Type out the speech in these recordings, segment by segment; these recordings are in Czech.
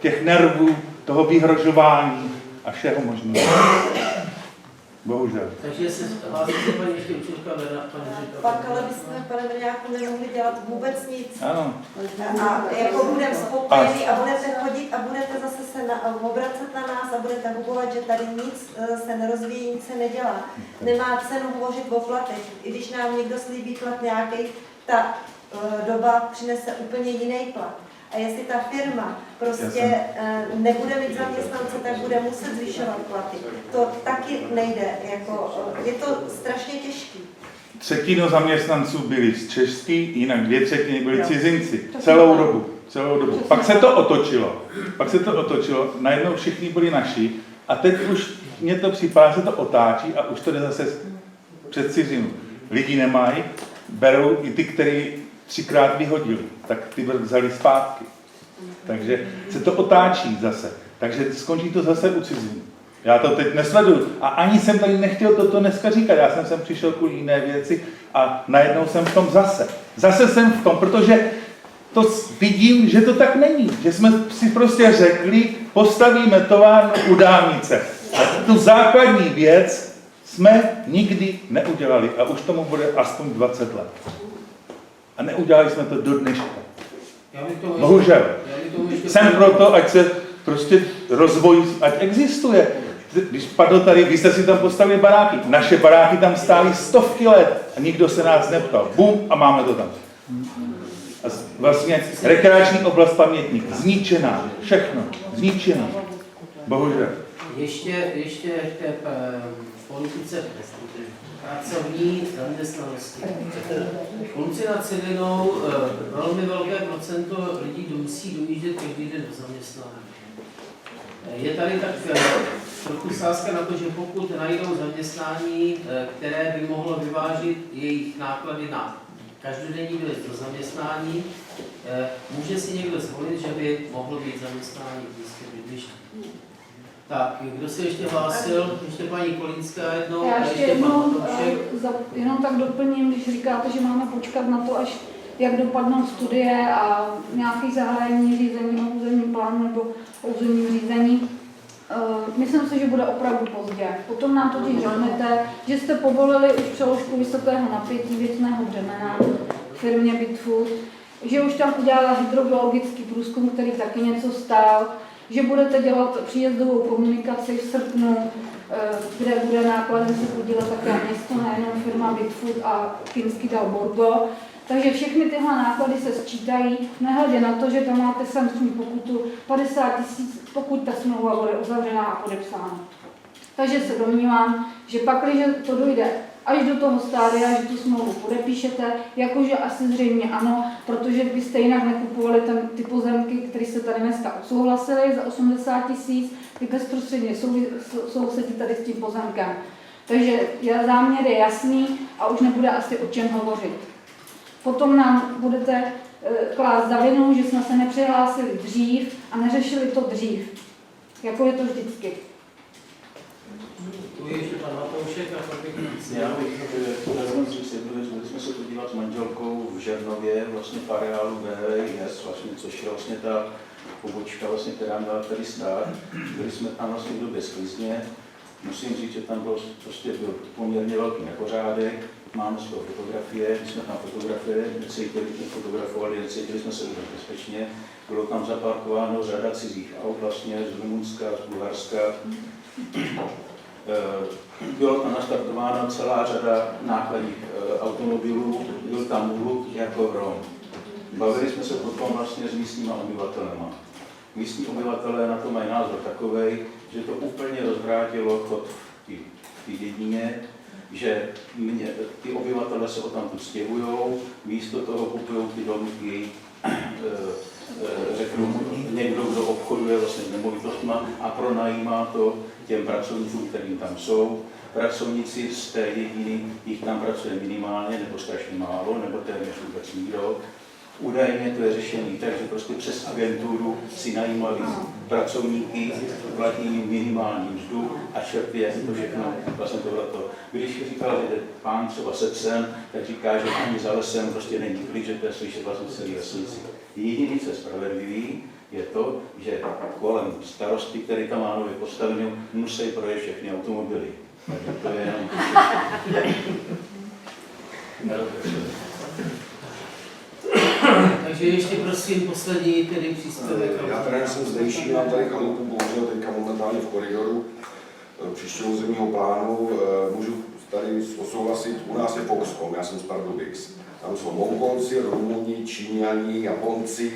těch nervů, toho vyhrožování a všeho možného. Bohužel. Takže se hlásíte paní ještě učitelka Veda, paní ředitelka. Pak ale bychom, pane Vrňáku, nemohli dělat vůbec nic. Ano. A jako budeme spokojení a budete chodit a budete zase se obracet na nás a budete hubovat, že tady nic se nerozvíjí, nic se nedělá. Nemá cenu hovořit o platech. I když nám někdo slíbí plat nějaký, ta doba přinese úplně jiný plat. A jestli ta firma prostě nebude mít zaměstnance, tak bude muset zvyšovat platy. To taky nejde, jako, je to strašně těžké. Třetinu zaměstnanců byli z Český, jinak 2/3 byli cizinci. Celou dobu. Pak se to otočilo, najednou všichni byli naši a teď už mně to připadá, se to otáčí a už to jde zase před cizinu. Lidi nemají, berou i ty, který 3krát vyhodili, tak ty vzali zpátky. Takže se to otáčí zase. Takže skončí to zase u cizinu. Já to teď nesleduju. A ani jsem tady nechtěl toto dneska říkat. Já jsem sem přišel kvůli jiné věci a najednou jsem v tom zase. Zase jsem v tom, protože to vidím, že to tak není. Že jsme si prostě řekli, postavíme továrnu u dálnice. A tu základní věc jsme nikdy neudělali. A už tomu bude aspoň 20 let. A neudělali jsme to do dneška. Bohužel. Jsem proto, ať se prostě rozvoj, ať existuje. Když padlo tady, vy jste si tam postavili baráky. Naše baráky tam stály 100 let a nikdo se nás neptal. Bum a máme to tam. A vlastně rekreační oblast Pamětník zničená. Všechno. Zničená. Bohužel. Ještě k té politice pracovní zaměstnanosti. Kluci nad Celinou velmi velké procento lidí musí dojíždět každý den do zaměstnání. Je tady tak trochu sázka na to, že pokud najdou zaměstnání, které by mohlo vyvážit jejich náklady na každodenní dojezd do zaměstnání, může si někdo zvolit, že by mohlo být zaměstnání v blízkém bydlišti. Tak, kdo se ještě hlásil? Ještě paní Kolínská jednou. Já ještě jednou jenom tak doplním, když říkáte, že máme počkat na to, až jak dopadnou studie a nějaké zahájení řízení na územním plánu nebo územním řízení. Myslím si, že bude opravdu pozdě. Potom nám totiž řeknete, že jste povolili už přeložku vysokého napětí věcného břemena firmě Bitfood, že už tam udělala hydrogeologický průzkum, který taky něco stál, že budete dělat příjezdovou komunikaci v srpnu, kde bude nákladem se podílet také město, nejenom firma Bitfood a finský Dalborgo. Takže všechny tyhle náklady se sčítají, nehledě na to, že tam máte sankční pokutu 50 000, pokud ta smlouva bude uzavřená a podepsána. Takže se domnívám, že pak, když to dojde až do toho stádia, že tu smlouvu podepíšete, jakože asi zřejmě ano, protože byste jinak nekupovali ty pozemky, které se tady dneska odsouhlasily za 80 000, ty bezprostředně sousedí tady s tím pozemkem. Takže záměr je jasný a už nebude asi o čem hovořit. Potom nám budete klást za vinu, že jsme se nepřihlásili dřív a neřešili to dřív, jako je to vždycky. Tu je ještě pan Matoušek a pak já bych chtěl říct jednu věc, byli jsme se podívat s manželkou v Žernově, vlastně v areálu BHIS, vlastně, což je vlastně ta pobočka, vlastně, která měla tady stát. Byli jsme tam vlastně v době sklizně. Musím říct, že tam byl poměrně velký nepořádek. Máme z toho fotografie, my jsme tam fotografovali, necítili jsme se bezpečně. Bylo tam zaparkováno řada cizích aut, vlastně z Rumunska, z Bulharska. Bylo tam nastartována celá řada nákladních automobilů, byl tam hluk jako hrom. Bavili jsme se potom vlastně s místníma obyvatelema. Místní obyvatelé na to mají názor takovej, že to úplně rozvrátilo chod v té dědině, že ty obyvatelé se o tamtud stěhujou, místo toho kupují ty domky, řeknu někdo, kdo obchoduje vlastně nemovitostma a pronajímá to těm pracovníkům, kterým tam jsou. Pracovníci z té jediny, jich tam pracuje minimálně nebo strašně málo, nebo téměř vůbec nikdo. Údajně to je řešení tak, že prostě přes agenturu si najímali pracovníky, platí jim minimální mzdu a čerpí, jak to všechno, vlastně tohleto. Když říkal, že jde pán třeba se psem, tak říká, že ani za lesem prostě není klid, že to je slyšet vlastně celý vesnici. Jediný, co je spravedlivý, je to, že kolem starosty, který tam má nově postavený, musí projet všechny automobily. Takže to je jenom... Takže ještě prosím poslední tedy příspěvek. Já teda jsem zdejší, mám tady chalupu, bohužel teďka momentálně v koridoru příštího územního plánu. Můžu tady osouhlasit, u nás je Foxcom, já jsem z Pardubix. Tam jsou Mongolci, Rumuni, Číňani, Japonci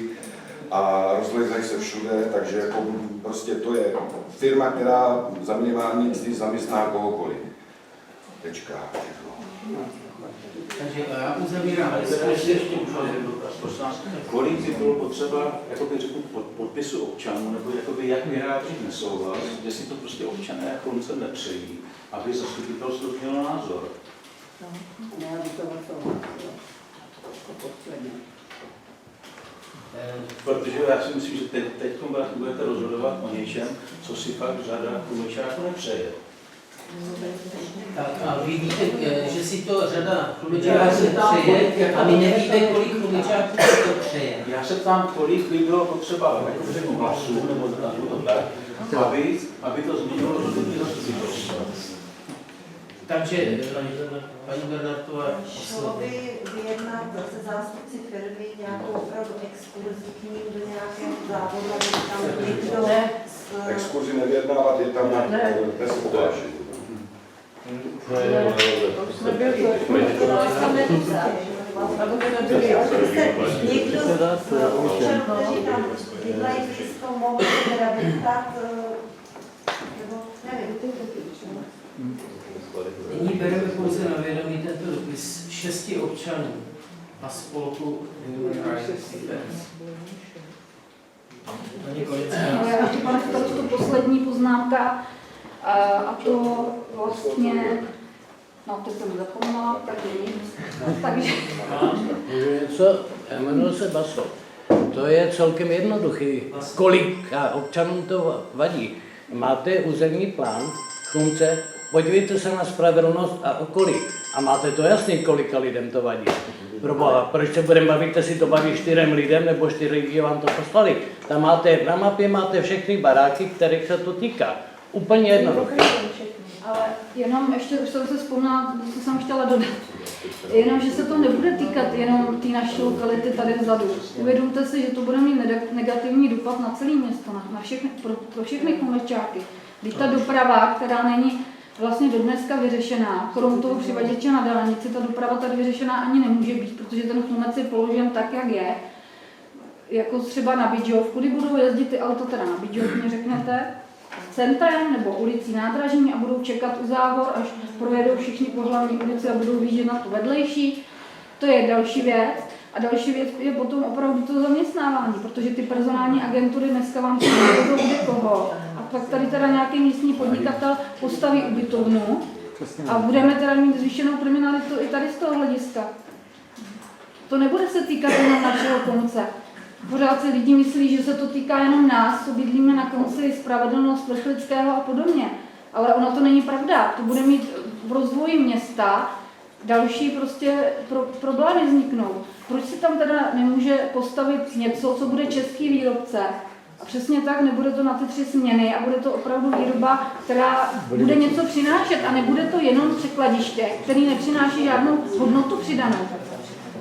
a rozlezají se všude, takže jako prostě to je firma, která za minimální mzdy zaměstná kohokoliv. Tečka. Takže já uzavírám. Ještě můžu dotaz, prosím vás, kolik by bylo potřeba, jakoby řeknu, podpisu občanů, nebo jakoby jak vyjádřit nesouhlas, že si to prostě občané konce nepřejí, aby zastupitelstvo mělo názor. Protože já si myslím, že teď budete rozhodovat o něčem, co si fakt řada tlumičáků nepřeje. Tak a vy víte, že si to řada tlumičáků přeje a my nevíme, kolik tlumičáků si to přeje. Já se ptám, kolik by bylo potřeba jako řeknu hlasů, nebo tak, aby to změnilo rozhodnutí zastupitelstva. Takže, paní Bernardová, Šlo by vyjednat se zástupci firmy nějakou opravdu exkurzi k ním do nějakého závodu, aby tam někdo Exkurzi nevyjednávat, je tam bez ohlášení. někdo z občanů, kteří tam bydlají blízko, mohou se teda vyptat, nebo nevím. nyní bereme pouze na vědomí tento dopis 6 občanů a spolku Human Rights Defense. Ale ještě, pane starosto, poslední poznámka, a to vlastně, no teď jsem zapomněla, takže nic, takže... Něco, jmenuji se Baso. To je celkem jednoduchý. Kolik občanům to vadí? Máte územní plán, konce, podívejte se na spravedlnost a okolí. A máte to jasný, kolika lidem to vadí. Proboha, proč se budeme bavit, si to baví 4 lidem, nebo 4 lidi vám to poslali. Tam máte, na mapě máte všechny baráky, kterých se to týká. Úplně jednoduché. Ale jenom ještě, už jsem se vzpomněla, co jsem chtěla dodat. Jenom, že se to nebude týkat jenom té naší lokality tady vzadu. Uvědomte si, že to bude mít negativní dopad na celé město, na všechny, pro všechny komerčáky. Když ta doprava, která není vlastně do dneska vyřešená, krom toho přivaděče na dálnici, ta doprava tady vyřešená ani nemůže být, protože ten Chlumec je položen tak, jak je. Jako třeba na Bydžov, kudy budou jezdit ty auta, teda na Bydžov, mě řeknete, centrem nebo ulicí Nádražní a budou čekat u závor, až projedou všichni po hlavní ulici a budou výjíždět na tu vedlejší. To je další věc. A další věc je potom opravdu to zaměstnávání, protože ty personální agentury dneska vám přijdou kde koho. A pak tady teda nějaký místní podnikatel postaví ubytovnu a budeme teda mít zvýšenou kriminalitu i tady z toho hlediska. To nebude se týkat jenom našeho konce. Pořád si lidi myslí, že se to týká jenom nás, co bydlíme na konci Spravedlnost, Vrchlického a podobně. Ale ono to není pravda. To bude mít v rozvoji města další prostě problémy vzniknou. Proč si tam teda nemůže postavit něco, co bude český výrobce? A přesně tak, nebude to na ty 3 směny a bude to opravdu výroba, která bude něco přinášet a nebude to jenom překladiště, který nepřináší žádnou hodnotu přidanou.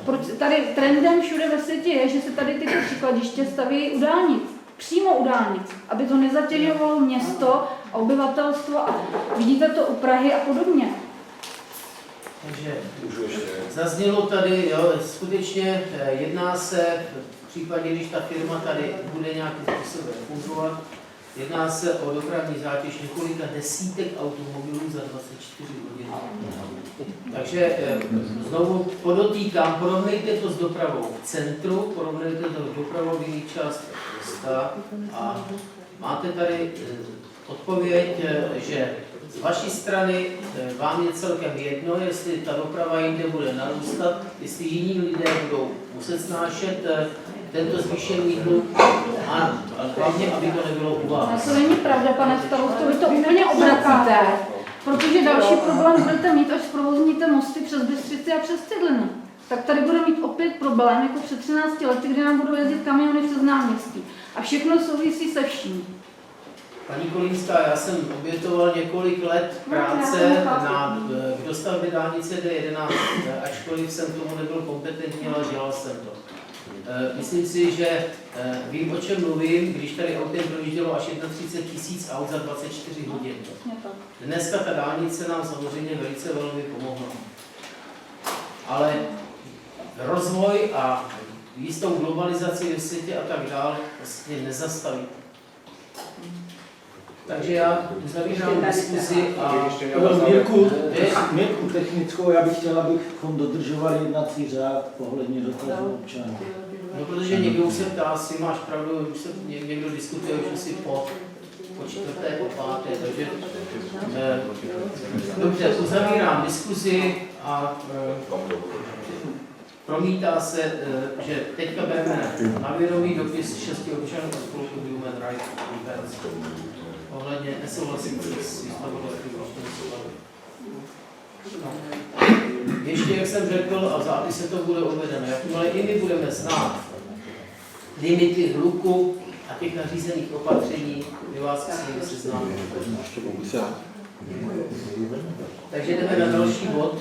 Proč tady trendem všude ve světě je, že se tady tyto příkladiště staví u dálnic, přímo u dálnic, aby to nezatěžovalo město a obyvatelstvo a vidíte to u Prahy a podobně. Takže zaznělo tady, jo, skutečně jedná se, v případě, když ta firma tady bude nějakým způsobem fungovat, jedná se o dopravní zátěž několika desítek automobilů za 24 hodin. Takže znovu podotýkám, porovnejte to s dopravou v centru, porovnejte to s dopravou v jiných částech města a máte tady odpověď, že z vaší strany vám je celkem jedno, jestli ta doprava jinde bude narůstat, jestli jiní lidé budou muset snášet tento zvýšený hluk a hlavně, aby to nebylo u vás. To není pravda, pane starosto, vy to úplně obracíte, protože další problém budete mít, až zprovozníte mosty přes Bystřici a přes Cidlinu. Tak tady bude mít opět problém, jako před 13 lety, kdy nám budou jezdit kamiony přes náměstí. A všechno souvisí se vším. Paní Kolínská, já jsem obětoval několik let práce k dostavbě dálnice D11, ačkoliv jsem tomu nebyl kompetentní, ale dělal jsem to. Myslím si, že vím, o čem mluvím, když tady autem projíždělo až 31 000 aut za 24 hodin. Dneska ta dálnice nám samozřejmě velice velmi pomohla. Ale rozvoj a jistou globalizaci ve světě a tak dále vlastně nezastaví. Takže já zavírám diskuzi a... Mirku technickou, já bych chtěla, abychom dodržovali jednací řád ohledně dotazů občanů. No, protože někdo se ptá, si máš pravdu, už se někdo diskutuje už asi po čtvrté, po páté, takže dobře, uzavírám diskuzi a promítá se, že teďka bereme na vědomí dopis 6 občanů od spolku Human Rights Defense ohledně nesouhlasících s výstavovostí Ještě, jak jsem řekl, a v zápise to bude uvedeno, jakmile i my budeme znát limity hluku a těch nařízených opatření, my vás s nimi seznámíme. Takže jdeme na další bod.